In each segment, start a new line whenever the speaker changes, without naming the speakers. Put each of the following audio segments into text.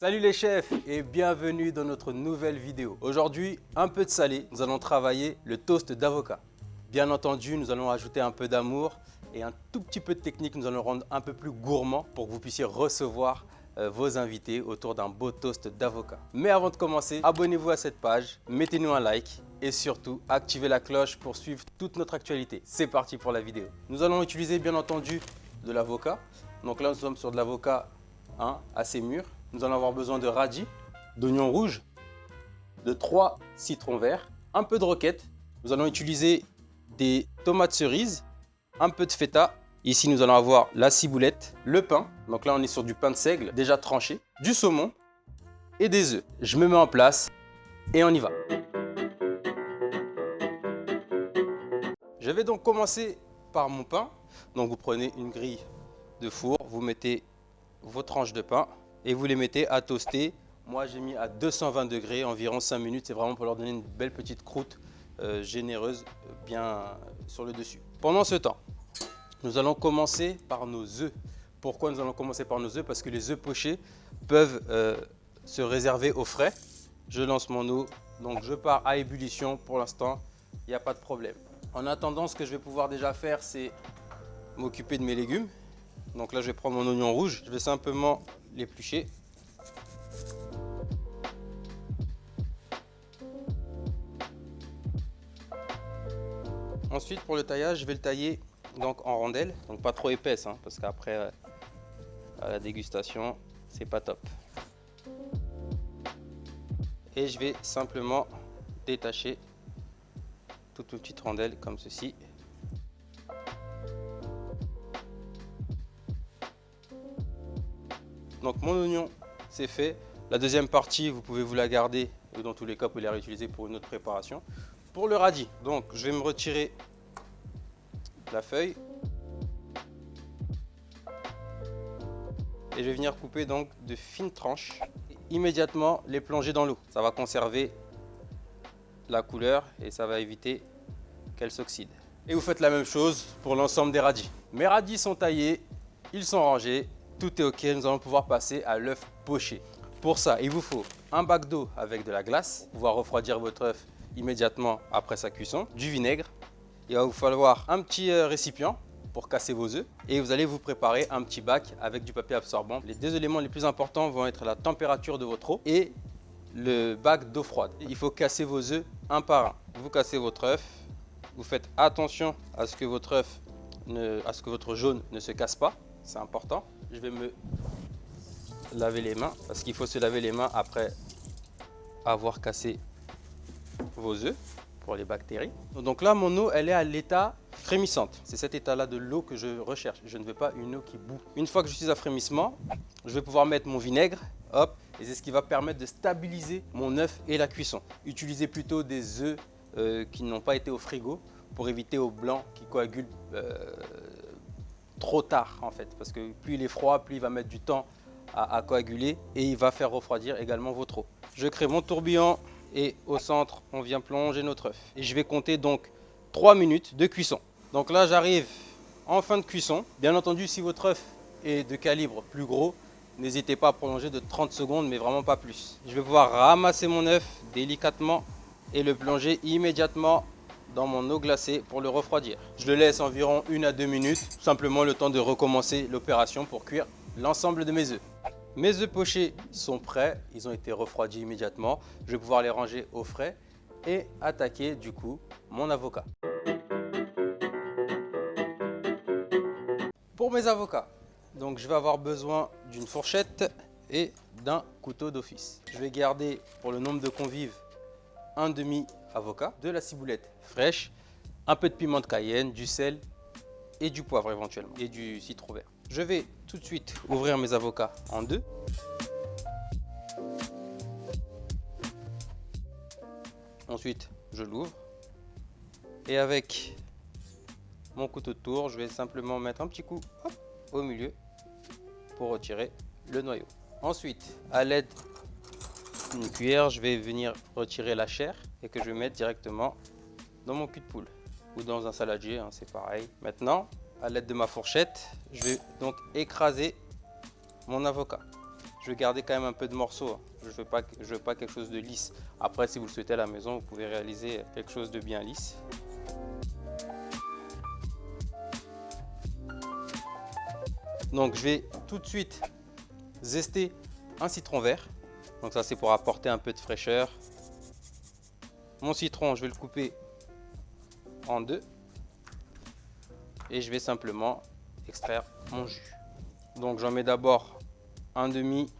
Salut les chefs et bienvenue dans notre nouvelle vidéo. Aujourd'hui, un peu de salé, nous allons travailler le toast d'avocat. Bien entendu, nous allons ajouter un peu d'amour et un tout petit peu de technique, nous allons le rendre un peu plus gourmand pour que vous puissiez recevoir vos invités autour d'un beau toast d'avocat. Mais avant de commencer, abonnez-vous à cette page, mettez-nous un like et surtout activez la cloche pour suivre toute notre actualité. C'est parti pour la vidéo. Nous allons utiliser bien entendu de l'avocat. Donc là, nous sommes sur de l'avocat assez mûr. Nous allons avoir besoin de radis, d'oignons rouges, de 3 citrons verts, un peu de roquette. Nous allons utiliser des tomates cerises, un peu de feta. Ici, nous allons avoir la ciboulette, le pain. Donc là, on est sur du pain de seigle déjà tranché, du saumon et des œufs. Je me mets en place et on y va. Je vais donc commencer par mon pain. Donc vous prenez une grille de four, vous mettez vos tranches de pain et vous les mettez à toaster. Moi j'ai mis à 220 degrés environ 5 minutes, c'est vraiment pour leur donner une belle petite croûte généreuse bien sur le dessus. Pendant ce temps, nous allons commencer par nos œufs. Pourquoi nous allons commencer par nos œufs? Parce que les œufs pochés peuvent se réserver au frais. Je lance mon eau, donc je pars à ébullition. Pour l'instant, il n'y a pas de problème. En attendant, ce que je vais pouvoir déjà faire, c'est m'occuper de mes légumes. Donc là, je vais prendre mon oignon rouge, je vais simplement l'éplucher. Ensuite, pour le taillage, je vais le tailler donc en rondelles, donc pas trop épaisse, parce qu'après à la dégustation, c'est pas top. Et je vais simplement détacher toutes les petites rondelles comme ceci. Donc mon oignon, c'est fait. La deuxième partie, vous pouvez vous la garder ou dans tous les cas, vous pouvez la réutiliser pour une autre préparation. Pour le radis, donc je vais me retirer la feuille et je vais venir couper donc de fines tranches. Immédiatement les plonger dans l'eau. Ça va conserver la couleur et ça va éviter qu'elle s'oxyde. Et vous faites la même chose pour l'ensemble des radis. Mes radis sont taillés, ils sont rangés. Tout est ok, nous allons pouvoir passer à l'œuf poché. Pour ça, il vous faut un bac d'eau avec de la glace, pour pouvoir refroidir votre œuf immédiatement après sa cuisson, du vinaigre. Il va vous falloir un petit récipient pour casser vos œufs et vous allez vous préparer un petit bac avec du papier absorbant. Les deux éléments les plus importants vont être la température de votre eau et le bac d'eau froide. Il faut casser vos œufs un par un. Vous cassez votre œuf, vous faites attention à ce que votre jaune ne se casse pas, c'est important. Je vais me laver les mains parce qu'il faut se laver les mains après avoir cassé vos œufs pour les bactéries. Donc là, mon eau, elle est à l'état frémissante. C'est cet état-là de l'eau que je recherche. Je ne veux pas une eau qui bout. Une fois que je suis à frémissement, je vais pouvoir mettre mon vinaigre, hop, et c'est ce qui va permettre de stabiliser mon œuf et la cuisson. Utilisez plutôt des œufs qui n'ont pas été au frigo pour éviter au blanc qui coagule trop tard en fait, parce que plus il est froid, plus il va mettre du temps à coaguler et il va faire refroidir également votre eau. Je crée mon tourbillon et au centre, on vient plonger notre œuf. Et je vais compter donc 3 minutes de cuisson. Donc là, j'arrive en fin de cuisson. Bien entendu, si votre œuf est de calibre plus gros, n'hésitez pas à prolonger de 30 secondes, mais vraiment pas plus. Je vais pouvoir ramasser mon œuf délicatement et le plonger immédiatement dans mon eau glacée pour le refroidir. Je le laisse environ 1 à 2 minutes, simplement le temps de recommencer l'opération pour cuire l'ensemble de mes œufs. Mes œufs pochés sont prêts, ils ont été refroidis immédiatement. Je vais pouvoir les ranger au frais et attaquer du coup mon avocat. Pour mes avocats, donc je vais avoir besoin d'une fourchette et d'un couteau d'office. Je vais garder pour le nombre de convives un demi avocat, de la ciboulette fraîche, un peu de piment de cayenne, du sel et du poivre éventuellement et du citron vert. Je vais tout de suite ouvrir mes avocats en deux. Ensuite, je l'ouvre et avec mon couteau de tour, je vais simplement mettre un petit coup hop, au milieu pour retirer le noyau. Ensuite, à l'aide d'une cuillère, je vais venir retirer la chair et que je vais mettre directement dans mon cul de poule ou dans un saladier, c'est pareil. Maintenant, à l'aide de ma fourchette, je vais donc écraser mon avocat. Je je vais garder quand même un peu de morceaux, hein. Je veux pas quelque chose de lisse. Après, si vous le souhaitez à la maison, vous pouvez réaliser quelque chose de bien lisse. Donc je vais tout de suite zester un citron vert. Donc ça c'est pour apporter un peu de fraîcheur. Mon citron, je vais le couper en deux. Et je vais simplement extraire mon jus. Donc j'en mets d'abord un demi.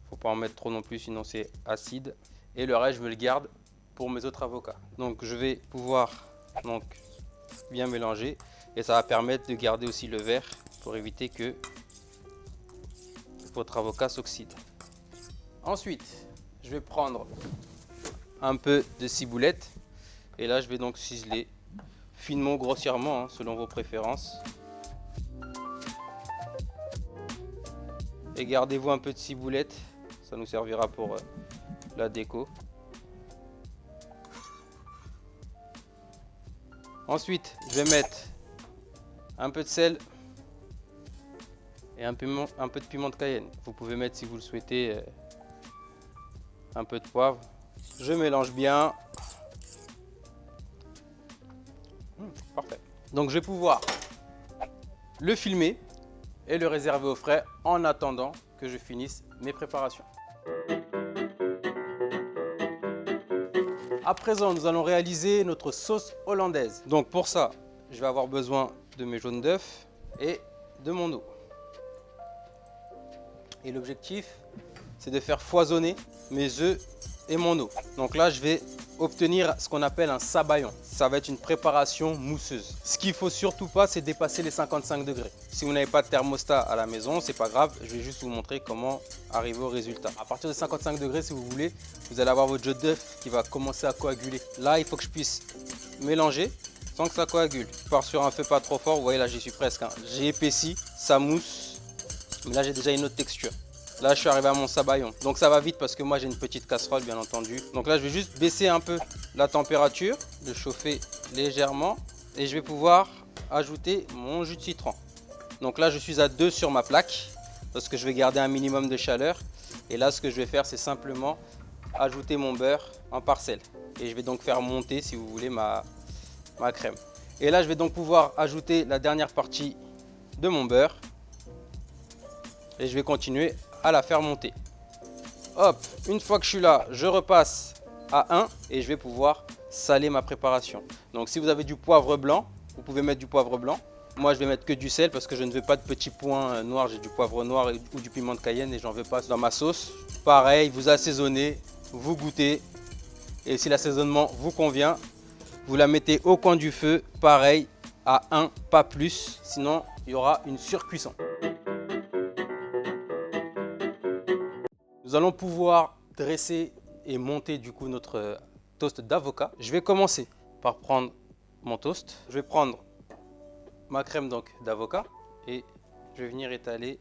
Faut pas en mettre trop non plus, sinon c'est acide. Et le reste, je me le garde pour mes autres avocats. Donc je vais pouvoir bien mélanger. Et ça va permettre de garder aussi le vert pour éviter que votre avocat s'oxyde. Ensuite, je vais prendre un peu de ciboulette. Et là, je vais donc ciseler finement ou grossièrement, hein, selon vos préférences. Et gardez-vous un peu de ciboulette, ça nous servira pour la déco. Ensuite, je vais mettre un peu de sel et un peu de piment de Cayenne. Vous pouvez mettre, si vous le souhaitez, un peu de poivre. Je mélange bien. Parfait. Donc je vais pouvoir le filmer et le réserver au frais en attendant que je finisse mes préparations. À présent, nous allons réaliser notre sauce hollandaise. Donc pour ça, je vais avoir besoin de mes jaunes d'œufs et de mon eau. Et l'objectif, c'est de faire foisonner mes œufs et mon eau. Donc là, je vais obtenir ce qu'on appelle un sabayon. Ça va être une préparation mousseuse. Ce qu'il ne faut surtout pas, c'est dépasser les 55 degrés. Si vous n'avez pas de thermostat à la maison, c'est pas grave. Je vais juste vous montrer comment arriver au résultat. À partir de 55 degrés, si vous voulez, vous allez avoir votre jaune d'œuf qui va commencer à coaguler. Là, il faut que je puisse mélanger sans que ça coagule. Je pars sur un feu pas trop fort. Vous voyez, là, j'y suis presque, hein. J'ai épaissi, ça mousse. Mais là, j'ai déjà une autre texture. Là, je suis arrivé à mon sabayon. Donc ça va vite parce que moi, j'ai une petite casserole, bien entendu. Donc là, je vais juste baisser un peu la température, le chauffer légèrement. Et je vais pouvoir ajouter mon jus de citron. Donc là, je suis à 2 sur ma plaque parce que je vais garder un minimum de chaleur. Et là, ce que je vais faire, c'est simplement ajouter mon beurre en parcelles. Et je vais donc faire monter, si vous voulez, ma crème. Et là, je vais donc pouvoir ajouter la dernière partie de mon beurre. Et je vais continuer à la faire monter. Hop, une fois que je suis là, je repasse à 1 et je vais pouvoir saler ma préparation. Donc si vous avez du poivre blanc, vous pouvez mettre du poivre blanc. Moi je vais mettre que du sel parce que je ne veux pas de petits points noirs. J'ai du poivre noir ou du piment de Cayenne et j'en veux pas dans ma sauce. Pareil, vous assaisonnez, vous goûtez et si l'assaisonnement vous convient, vous la mettez au coin du feu, pareil à 1, pas plus, sinon il y aura une surcuisson. Nous allons pouvoir dresser et monter du coup notre toast d'avocat. Je vais commencer par prendre mon toast. Je vais prendre ma crème donc d'avocat et je vais venir étaler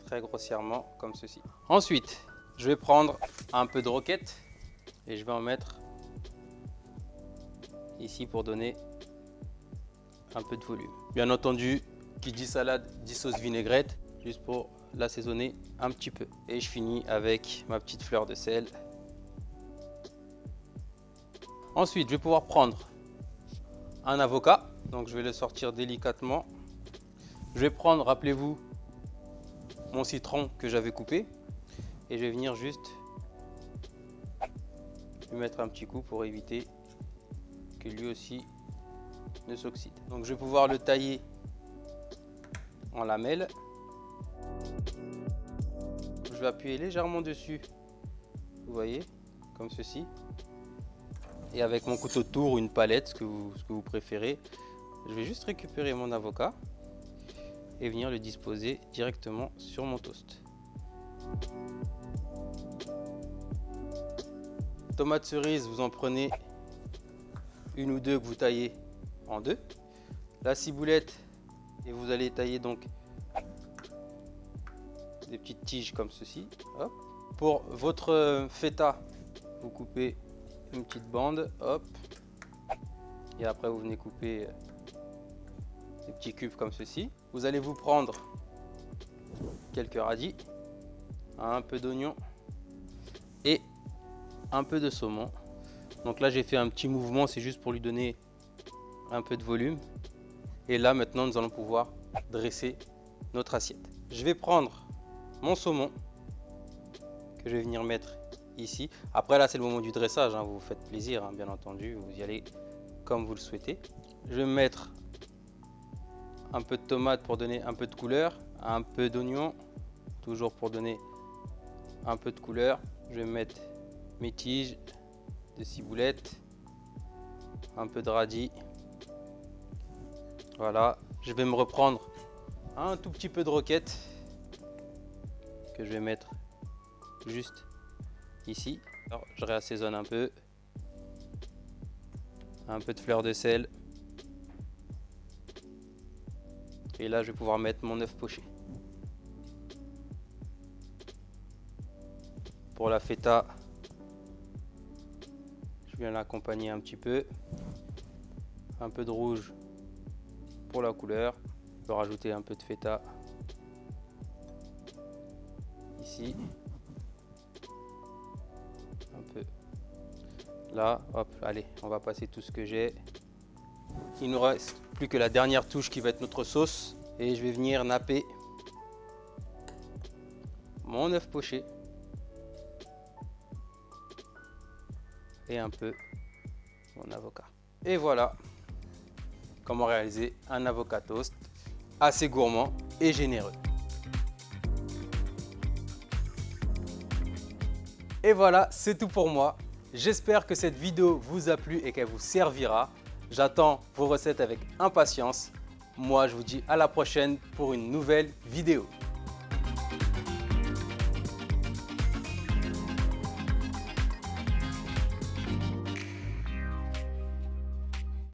très grossièrement comme ceci. Ensuite, je vais prendre un peu de roquette et je vais en mettre ici pour donner un peu de volume. Bien entendu, qui dit salade dit sauce vinaigrette, juste pour l'assaisonner un petit peu. Et je finis avec ma petite fleur de sel. Ensuite, je vais pouvoir prendre un avocat. Donc, je vais le sortir délicatement. Je vais prendre, rappelez-vous, mon citron que j'avais coupé. Et je vais venir juste lui mettre un petit coup pour éviter que lui aussi ne s'oxyde. Donc, je vais pouvoir le tailler en lamelles. Je vais appuyer légèrement dessus, vous voyez, comme ceci. Et avec mon couteau de tour ou une palette, ce que vous préférez, je vais juste récupérer mon avocat et venir le disposer directement sur mon toast. Tomate cerise, vous en prenez une ou deux que vous taillez en deux. La ciboulette, et vous allez tailler donc des petites tiges comme ceci. Hop. Pour votre feta, vous coupez une petite bande, hop, et après vous venez couper des petits cubes comme ceci. Vous allez vous prendre quelques radis un peu d'oignon et un peu de saumon. Donc là j'ai fait un petit mouvement, c'est juste pour lui donner un peu de volume. Et là maintenant nous allons pouvoir dresser notre assiette. Je vais prendre mon saumon que je vais venir mettre ici. Après là c'est le moment du dressage, hein. Vous vous faites plaisir, hein, bien entendu, vous y allez comme vous le souhaitez. Je vais mettre un peu de tomate pour donner un peu de couleur, un peu d'oignon, toujours pour donner un peu de couleur. Je vais mettre mes tiges de ciboulette, un peu de radis. Voilà, je vais me reprendre un tout petit peu de roquette que je vais mettre juste ici. Alors, je réassaisonne un peu de fleur de sel. Et là, je vais pouvoir mettre mon œuf poché. Pour la feta, je viens l'accompagner un petit peu. Un peu de rouge pour la couleur. Je peux rajouter un peu de feta ici. Un peu là, hop, allez, on va passer tout ce que j'ai. Il nous reste plus que la dernière touche qui va être notre sauce. Et je vais venir napper mon œuf poché et un peu mon avocat. Et voilà comment réaliser un avocat toast assez gourmand et généreux. Et voilà, c'est tout pour moi. J'espère que cette vidéo vous a plu et qu'elle vous servira. J'attends vos recettes avec impatience. Moi, je vous dis à la prochaine pour une nouvelle vidéo.